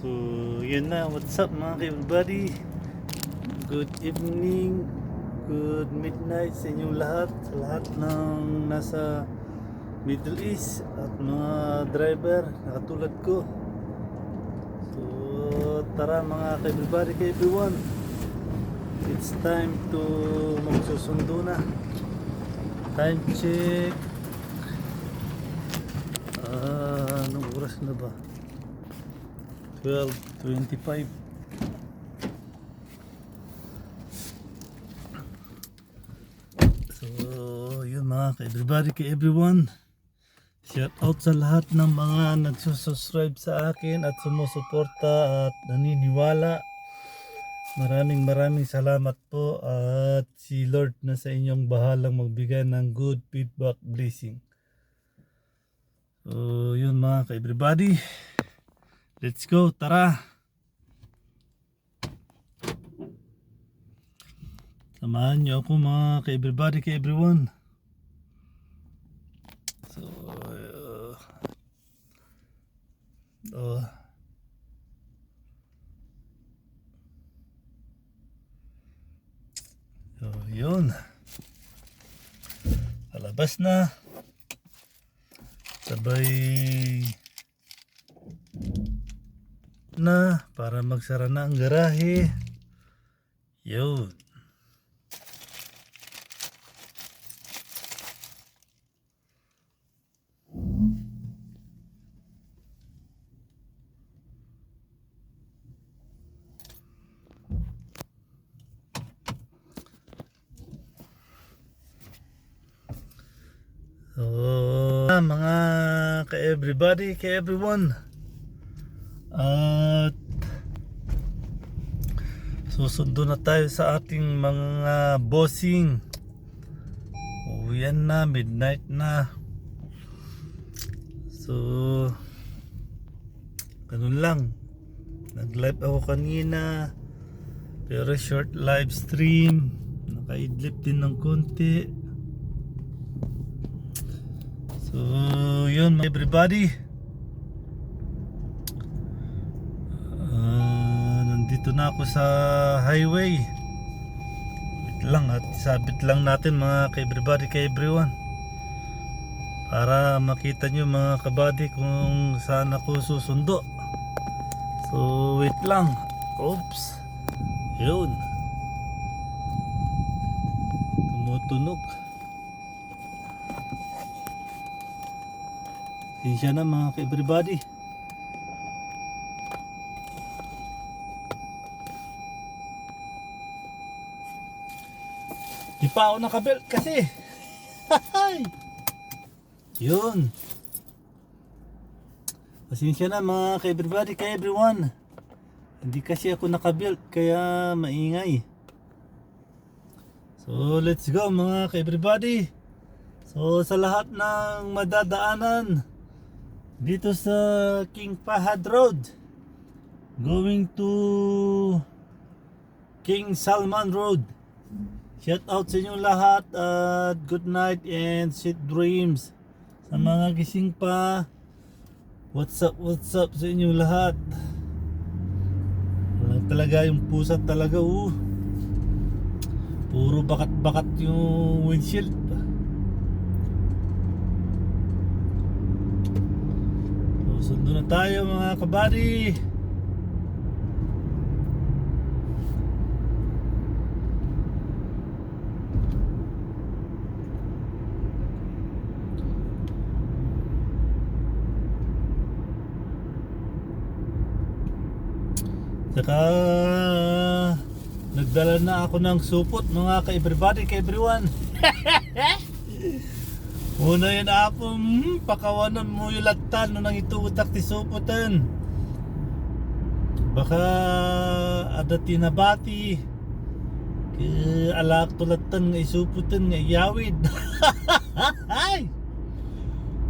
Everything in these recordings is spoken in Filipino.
So, yun na. What's up mga everybody? Good evening, good midnight sa inyong lahat. Sa lahat ng nasa Middle East at mga driver na katulad ko. So, tara mga everybody, everyone. It's time to magsusundo na. Time check. Anong oras na ba? 12:25. So, yun mga everybody, everyone. Shout out sa lahat ng mga nagsusubscribe sa akin at sumusuporta at naniniwala. Maraming salamat po at si Lord na sa inyong bahalang magbigay ng good feedback, blessing. So, yun mga everybody. Let's go, tara. Samahan niyo ako mga everybody, everyone. So, yun. Palabas na. Sabay na para magsara na ang garahe. Yun. So, mga ka-everybody, ka-everyone, at susundo na tayo sa ating mga bossing. Uwian na, midnight na. So, ganun lang. Nag-live ako kanina, pero short live stream. Nakaidlip din ng konti. So, yun everybody. Nandito na ako sa highway. Wait lang at sabit lang natin mga ka-everybody, ka-everyone, para makita nyo mga kabady kung saan ako susundo. So, wait lang. Oops. Yun. Tumutunog. Siya na mga ka-everybody. Di pa ako nakabelt kasi. Yun. Pasensya na mga ka-everybody, ka-everyone. Hindi kasi ako nakabelt kaya maingay. So let's go mga ka-everybody. So sa lahat ng madadaanan dito sa King Fahad Road going to King Salman Road, shout out sa inyong lahat at good night and sweet dreams. Sa mga gising pa, what's up sa inyong lahat. Walang talaga yung pusa talaga, puro bakat yung windshield. Sundo na tayo mga kabady. Saka nagdala na ako ng supot mga ka-everybody, ka-everyone. Una yun ako, pakawanan mo yung latan nang ituutak ti supotan. Baka ada tinabati ke alak tulatan nga isuputan nga iyawid.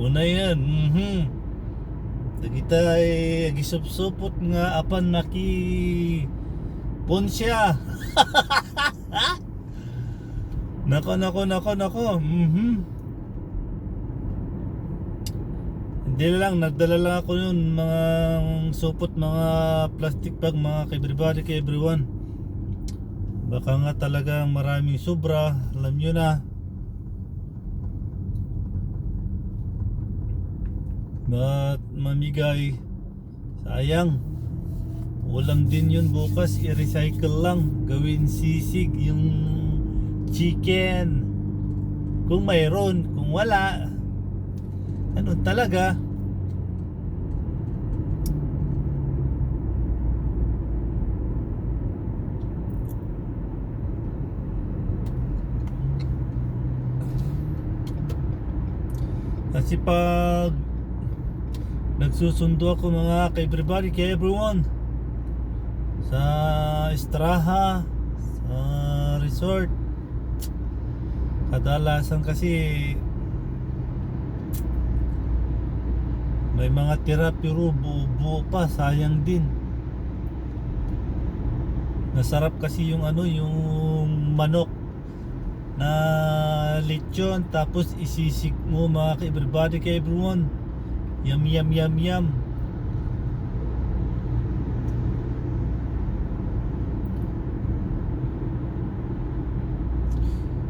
Una yan. Kita gisupsupot nga apan maki ponsya. Nako. Hindi lang, nagdala lang ako yun, mga supot, mga plastic bag, mga kay everybody, kay everyone. Baka nga talagang maraming sobra, alam nyo na. Ba't mamigay? Sayang. Ulam din yun bukas, i-recycle lang. Gawin sisig yung chicken. Kung mayroon, kung wala, ano talaga. Kasi pag nagsusundo ako mga kay everybody, kay everyone, sa Estraha, sa resort, kadalasan kasi may mga tira pero buo pa, sayang din. Nasarap kasi yung ano, yung manok na lechon, tapos isisik mo mga kay everybody, kay everyone. Yum yum yum yum.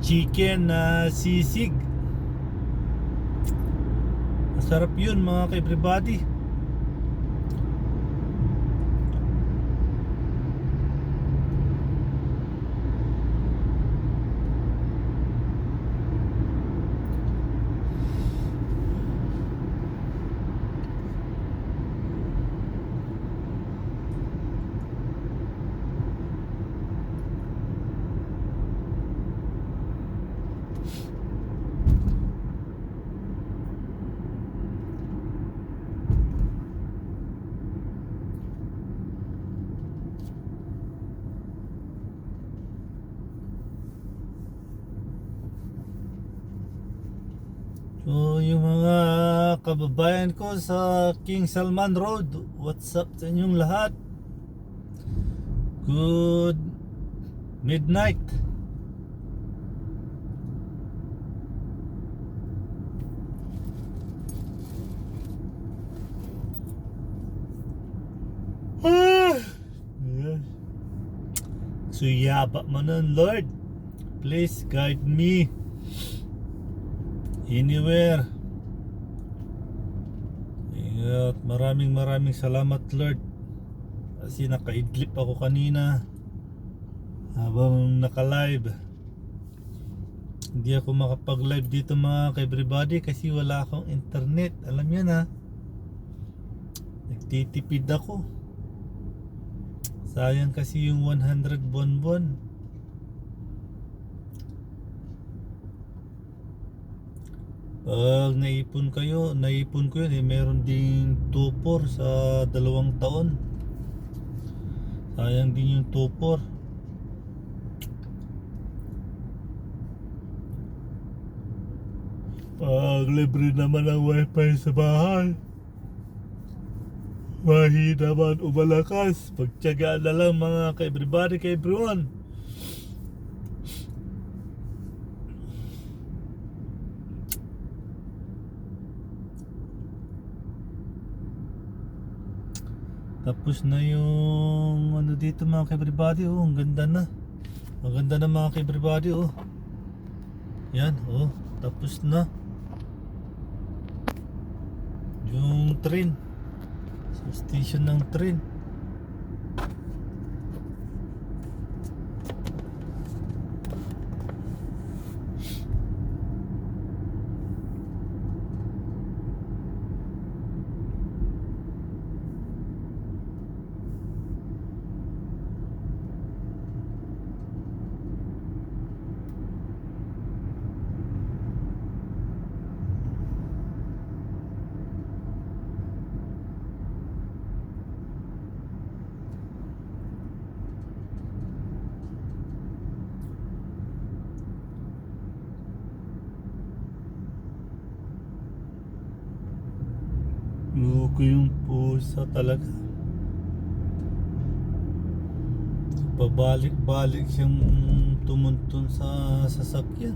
Chicken na sisig. Masarap yun mga kay everybody. So yung mga kababayan ko sa King Salman Road, what's up sa inyong lahat? Good midnight. Yeah. So yaba mo nun, Lord. Please guide me anywhere. At maraming salamat, Lord. Kasi nakaidlip ako kanina habang naka-live. Hindi ako makapag-live dito mga ka-everybody kasi wala akong internet. Alam niyo na, nagtitipid ako. Sayang kasi yung 100 bonbon. Pag naipon ko yun, meron ding 2-4 sa 2 taon. Sayang din yung 2-4. Pag libre naman ang wifi sa bahay, mahina man o malakas, pagtiyagaan na lang mga ka-everybody, ka-everyone. Tapos na yung ano dito mga ka-everybody. Oh, ang ganda na. Ang ganda na mga ka-everybody. Oh, yan. Oh, tapos na yung train, substation ng train. Loko yung pusa talaga. Pabalik-balik siyang tumuntun sa sasakyan.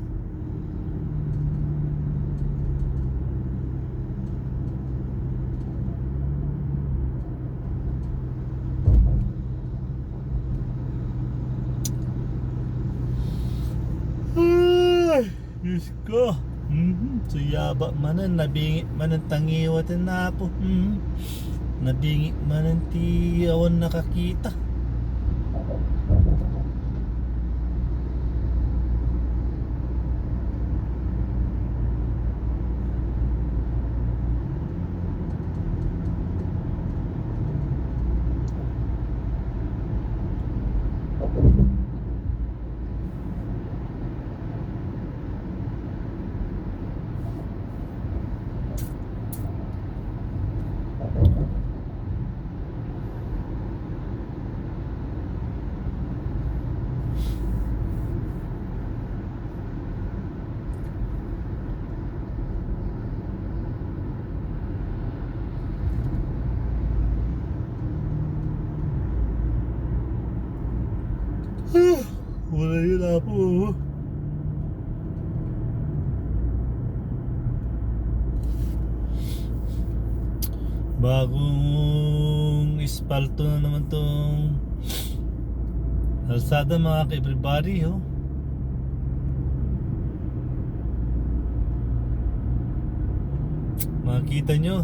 Diyos ko. Suyaba manan, nabingi manan tangiwatan na po. Nabingi manan ti awan nakakita. Wala yun po. Bagong ispalto na naman tong kalsada mga ka-everybody, oh. Makikita nyo,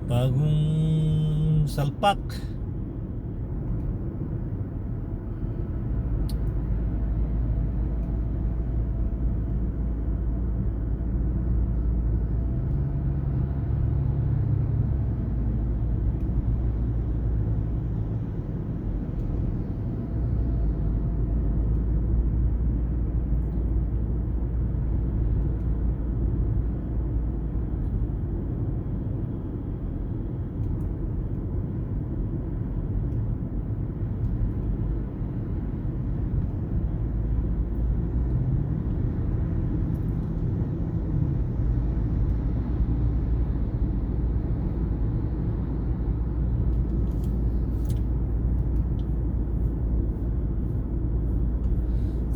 bagong salpak.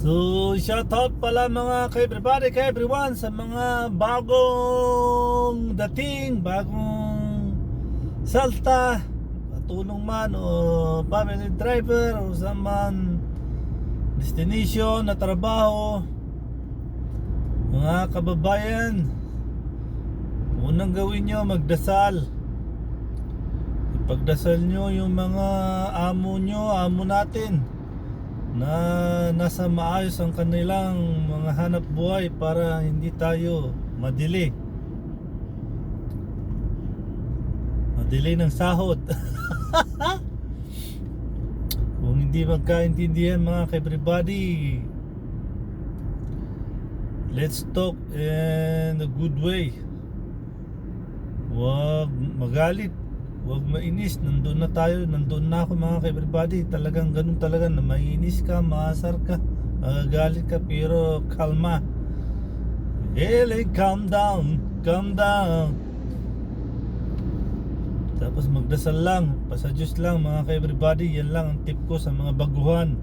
So, shout out pala mga ka-everybody, ka-everyone sa mga bagong dating, bagong salta, patulong man o family driver o sa man destination na trabaho. Mga kababayan, unang gawin nyo, magdasal. Ipagdasal nyo yung mga amo nyo, amo natin, na nasa maayos ang kanilang mga hanap buhay para hindi tayo madili ng sahod. Kung hindi magkaintindihan mga ka-everybody, let's talk in a good way. Huwag magalit, huwag mainis. Nandun na tayo, nandun na ako mga ka-everybody. Talagang ganun talaga, na mainis ka, maasar ka, magagalit ka, pero kalma. Hey, calm down, calm down. Tapos magdasal lang, pasa Diyos lang mga ka-everybody. Yan lang ang tip ko sa mga baguhan.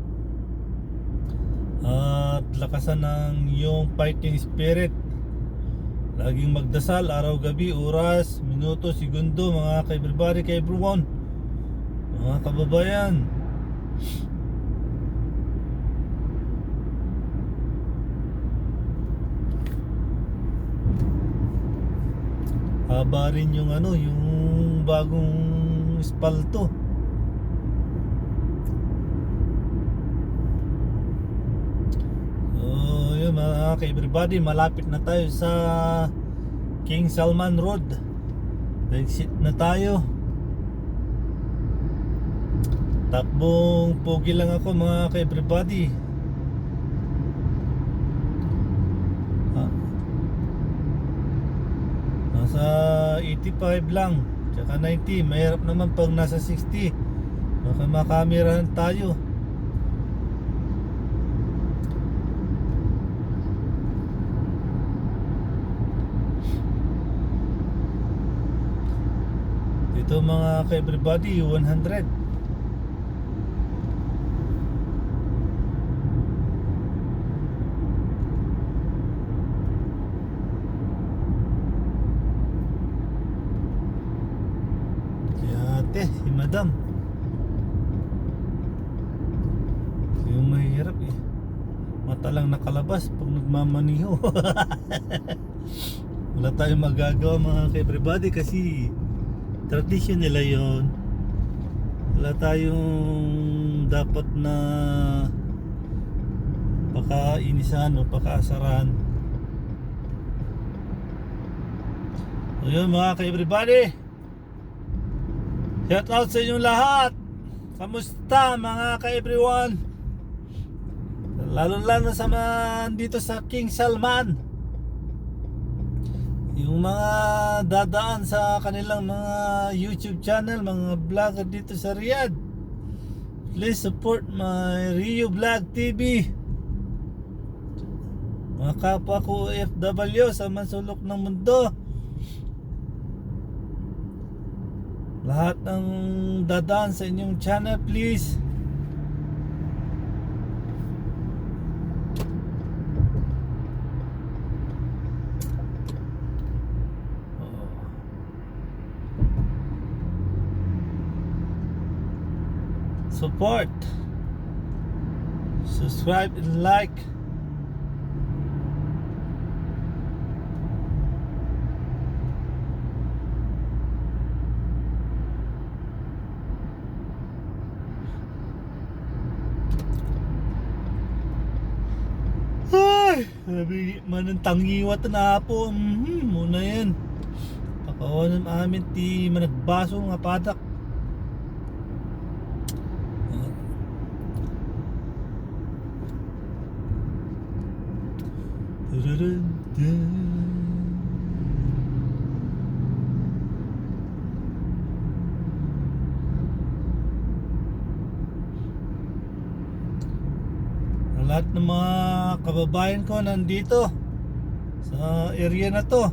At lakasan ng iyong fighting spirit. Laging magdasal araw-gabi, oras, minuto, segundo mga ka-everybody, ka-everyone, mga kababayan. Haba rin yung yung bagong espalto. Yun mga ka-everybody, malapit na tayo sa King Salman Road. Exit na tayo. Takbong pogi lang ako mga ka-everybody. Nasa 85 lang, tsaka 90. Mahirap naman pag nasa 60. Baka makamerahan tayo. Ito mga ka-everybody, 100. Ate, si madam, yung mahirap mata lang nakalabas pag nagmamaniho. Wala tayong magagawa mga ka-everybody kasi tradisyon nila yon. Wala tayong dapat na pakainisan o pakaasaran. So yun mga ka-everybody, shout out sa inyong lahat. Kamusta mga ka-everyone? Lalo sa mga dito sa King Salman, yung mga dadaan sa kanilang mga YouTube channel, mga vlogger dito sa Riyadh, please support my Rio Vlog TV. Mga kapwa ko OFW sa mansulok ng mundo, lahat ng dadaan sa inyong channel, please support, subscribe and like. Ay, sabi man ang tangiwat na po. Muna yan. Pakawanan amin ti managbaso nga padak. Lahat ng mga kababayan ko nandito sa area na to,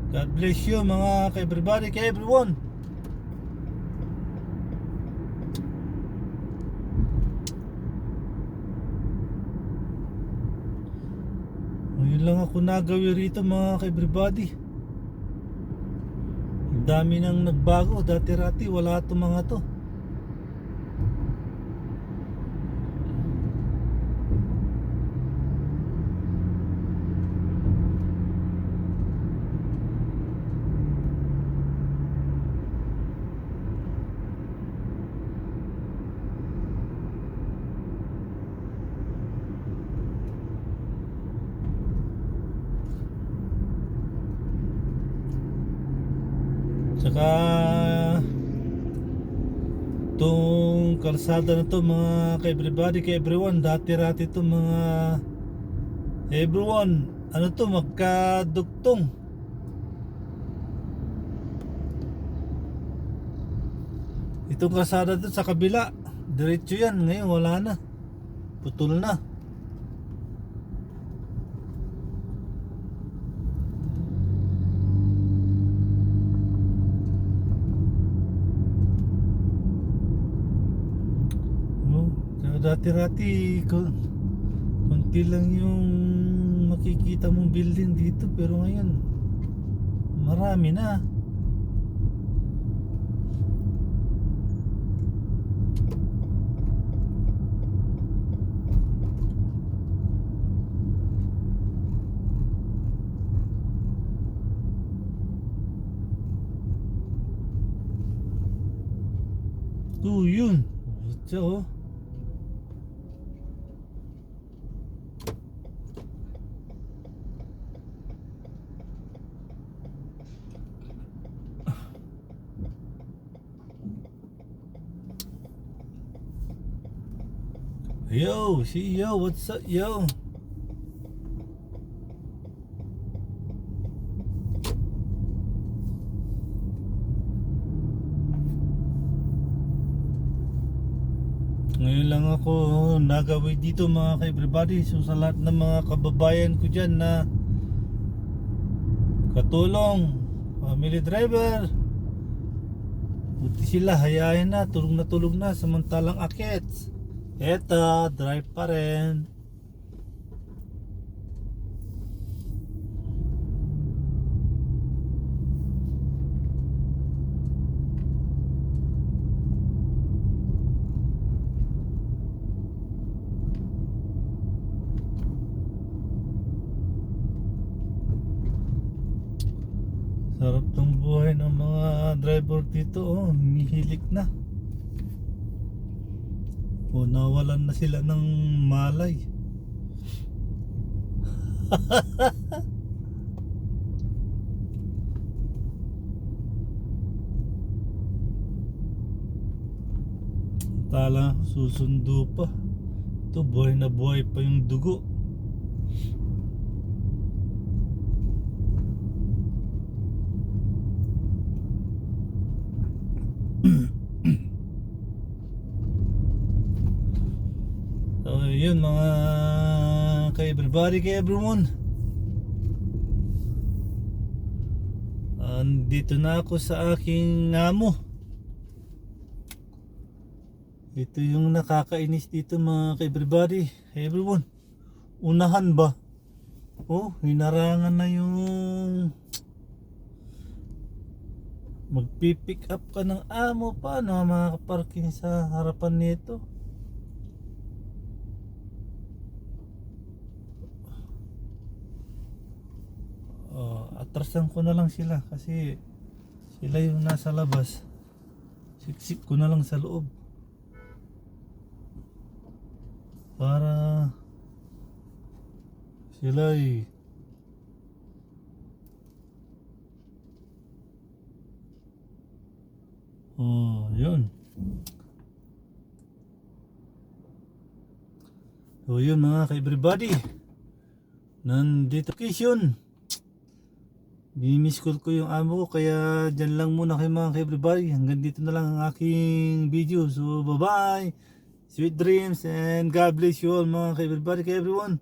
God bless you mga ka-everybody, ka-everyone. Ngayon lang ako nagawi rito mga ka-everybody. Ang dami nang nagbago. Dati-rati wala itong mga to. Saka itong kalsada na to mga ka-everybody, ka-everyone, dati-rati to mga everyone, ano to, magkadugtong. Itong kalsada to sa kabila, diretso yan, ngayon wala na, putol na. Dati-rati konti lang yung makikita mong building dito, pero ngayon marami na. Yun. Ito. Yo, see yo, what's up, yo? Ngayon lang ako nagawi dito mga ka-everybody. So sa lahat ng mga kababayan ko dyan na katulong, family driver, buti sila, hayain na, tulog na samantalang akits. Eto, drive pa rin. Sarap ng buhay ng mga driver dito, oh, humihilik na. O nawalan na sila ng malay. Tala, susundo pa. Ito, buhay na buhay pa yung dugo. So yun mga ka-everybody, ka-everyone, andito na ako sa aking amo. Ito yung nakakainis dito mga ka-everybody, everyone. Unahan ba? Oh, hinarangan na yung magpipick up ka ng amo. Paano makakaparking sa harapan nito? Atrasan ko na lang sila kasi sila yung nasa labas. Siksik ko na lang sa loob para sila yun. So yun mga ka-everybody, nandito vacation. Bimiss call ko yung amo ko, kaya dyan lang muna kayo mga ka-everybody. Hanggang dito na lang ang aking video. So bye bye, sweet dreams, and God bless you all mga ka-everybody, ka-everyone.